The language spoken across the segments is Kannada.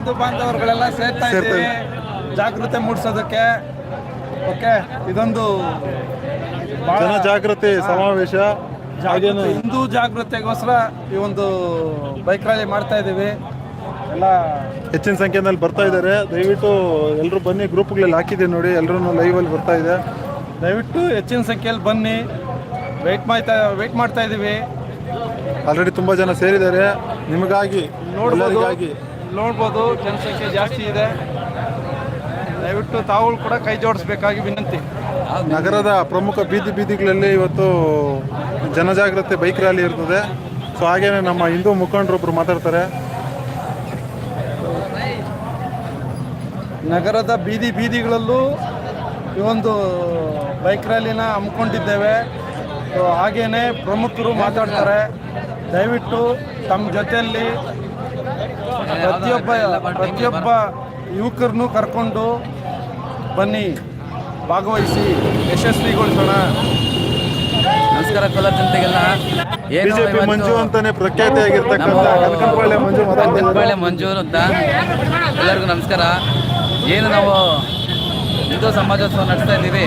ಹಿಂದೂ ಬಾಂಧವರುಗಳೆಲ್ಲ ಸೇರ್ತಾ ಇದ್ದೀವಿ ಜಾಗೃತಿ ಮೂಡಿಸೋದಕ್ಕೆ. ಓಕೆ, ಇದೊಂದು ಜನ ಜಾಗೃತಿ ಸಮಾವೇಶ, ಹಿಂದೂ ಜಾಗೃತಿಗೋಸ್ಕರ ಈ ಒಂದು ಬೈಕ್ ರ್ಯಾಲಿ ಮಾಡ್ತಾ ಇದ್ದೀವಿ. ಎಲ್ಲ ಹೆಚ್ಚಿನ ಸಂಖ್ಯೆಯಲ್ಲಿ ಬರ್ತಾ ಇದ್ದಾರೆ. ದಯವಿಟ್ಟು ಎಲ್ಲರೂ ಬನ್ನಿ. ಗ್ರೂಪ್ಗಳಲ್ಲಿ ಹಾಕಿದೆ ನೋಡಿ, ಎಲ್ಲರೂ ಲೈವಲ್ಲಿ ಬರ್ತಾ ಇದೆ. ದಯವಿಟ್ಟು ಹೆಚ್ಚಿನ ಸಂಖ್ಯೆಯಲ್ಲಿ ಬನ್ನಿ. ವೆಯ್ಟ್ ಮಾಡ್ತಾ ಇದ್ದೀವಿ. ಆಲ್ರೆಡಿ ತುಂಬ ಜನ ಸೇರಿದ್ದಾರೆ. ನಿಮಗಾಗಿ ನೋಡ್ಬೋದು ಜನಸಂಖ್ಯೆ ಜಾಸ್ತಿ ಇದೆ. ದಯವಿಟ್ಟು ತಾವು ಕೂಡ ಕೈ ಜೋಡಿಸ್ಬೇಕಾಗಿ ವಿನಂತಿ. ನಗರದ ಪ್ರಮುಖ ಬೀದಿಗಳಲ್ಲಿ ಇವತ್ತು ಜನಜಾಗೃತಿ ಬೈಕ್ ರ್ಯಾಲಿ ಇರ್ತದೆ. ಸೊ ಹಾಗೇನೆ ನಮ್ಮ ಹಿಂದೂ ಮುಖಂಡರೊಬ್ಬರು ಮಾತಾಡ್ತಾರೆ. ನಗರದ ಬೀದಿಗಳಲ್ಲೂ ಈ ಒಂದು ಬೈಕ್ ರ್ಯಾಲಿನ ಹಮ್ಮಿಕೊಂಡಿದ್ದೇವೆ. ಹಾಗೇನೆ ಪ್ರಮುಖರು ಮಾತಾಡ್ತಾರೆ. ದಯವಿಟ್ಟು ತಮ್ಮ ಜೊತೆಯಲ್ಲಿ ಪ್ರತಿಯೊಬ್ಬ ಯುವಕರನ್ನು ಕರ್ಕೊಂಡು ಬನ್ನಿ, ಭಾಗವಹಿಸಿ, ಯಶಸ್ವಿಗೊಳಿಸೋಣ. ನಮಸ್ಕಾರ ಕೋಲಾರ ಜನತೆಗೆಲ್ಲ. ಬಿಜೆಪಿ ಮಂಜು ಅಂತಾನೆ ಪ್ರಖ್ಯಾತಿಯಾಗಿರ್ತಕ್ಕಂಥ ಕನಕನಪಾಳ್ಯ ಮಂಜು ಅಂತ ಎಲ್ಲರಿಗೂ ನಮಸ್ಕಾರ. ಏನು ನಾವು ಹಿಂದೂ ಸಮಾಜೋತ್ಸವ ನಡೆಸ್ತಾ ಇದ್ದೀವಿ,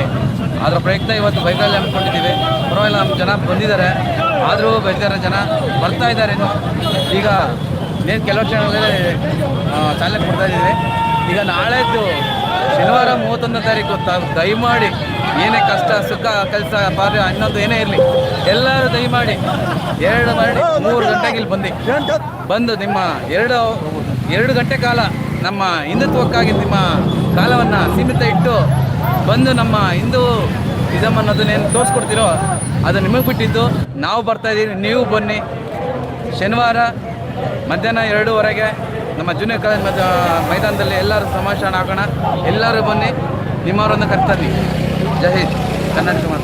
ಅದರ ಪ್ರಯುಕ್ತ ಇವತ್ತು ಬೈಕ್ ರ್ಯಾಲಿ ಹಮ್ಮಿಕೊಂಡಿದ್ದೀವಿ. ಪರವಾಗಿಲ್ಲ, ನಮ್ಮ ಜನ ಬಂದಿದ್ದಾರೆ, ಆದರೂ ಬೇಜಾರು ಜನ ಬರ್ತಾ ಇದ್ದಾರೆ. ಈಗ ಕೆಲವು ಕ್ಷಣಗಳಲ್ಲಿ ಚಾಲನೆ ಕೊಡ್ತಾ ಇದ್ದೀವಿ. ಈಗ ನಾಳೆದ್ದು ಶನಿವಾರ 31ನೇ ತಾರೀಕು ದಯಮಾಡಿ ಏನೇ ಕಷ್ಟ ಸುಖ ಕೆಲಸ ಕಾರ್ಯ ಇನ್ನೊಂದು ಏನೇ ಇರಲಿ ಎಲ್ಲರೂ ದಯಮಾಡಿ 2-3 ಗಂಟೆಗೆ ಇಲ್ಲಿ ಬಂದು ನಿಮ್ಮ 2 ಗಂಟೆ ಕಾಲ ನಮ್ಮ ಹಿಂದುತ್ವಕ್ಕಾಗಿ ನಿಮ್ಮ ಕಾಲವನ್ನು ಸೀಮಿತ ಇಟ್ಟು ಬಂದು ನಮ್ಮ ಹಿಂದೂ ಇಸಮ್ ಅನ್ನೋದನ್ನೇನು ತೋರಿಸ್ಕೊಡ್ತೀರೋ ಅದು ನಿಮಗೆ ಬಿಟ್ಟಿದ್ದು. ನಾವು ಬರ್ತಾಯಿದ್ದೀವಿ, ನೀವು ಬನ್ನಿ. ಶನಿವಾರ ಮಧ್ಯಾಹ್ನ 2:15 ನಮ್ಮ ಜೂನಿಯರ್ ಕಾಲೇಜ್ ಮೈದಾನದಲ್ಲಿ ಎಲ್ಲರೂ ಸಮಾವೇಶ ಹಾಕೋಣ. ಎಲ್ಲರೂ ಬನ್ನಿ, ನಿಮ್ಮವರನ್ನು ಕರ್ತಾನೆ. ಜೈ ಹಿಂದ್, ಕನ್ನಡ ಸಮಾಜ.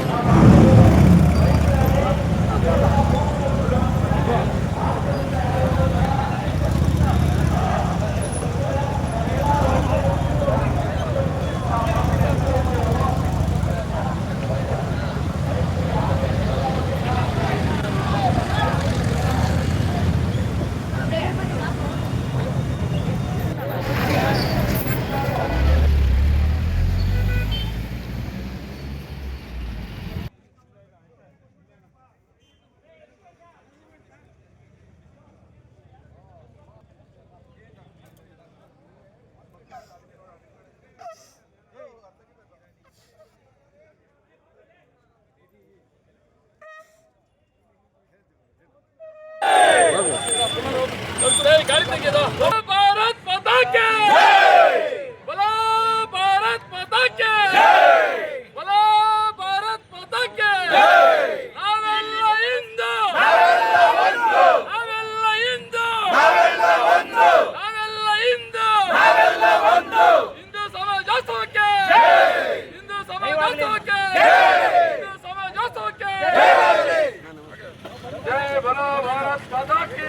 भारत माता के बोलो, भारत माता के बोलो, भारत माता के नावेल्ल हिंदू, नावेल्ल हिंदू, नावेल्ल हिंदू, ಹಿಂದೂ ಸಮಾಜೋತ್ಸವಕ್ಕೆ, ಹಿಂದೂ ಸಮಾಜೋತ್ಸವಕ್ಕೆ, ಹಿಂದೂ ಸಮಾಜೋತ್ಸವಕ್ಕೆ ಜೈ. बोलो, भारत माता की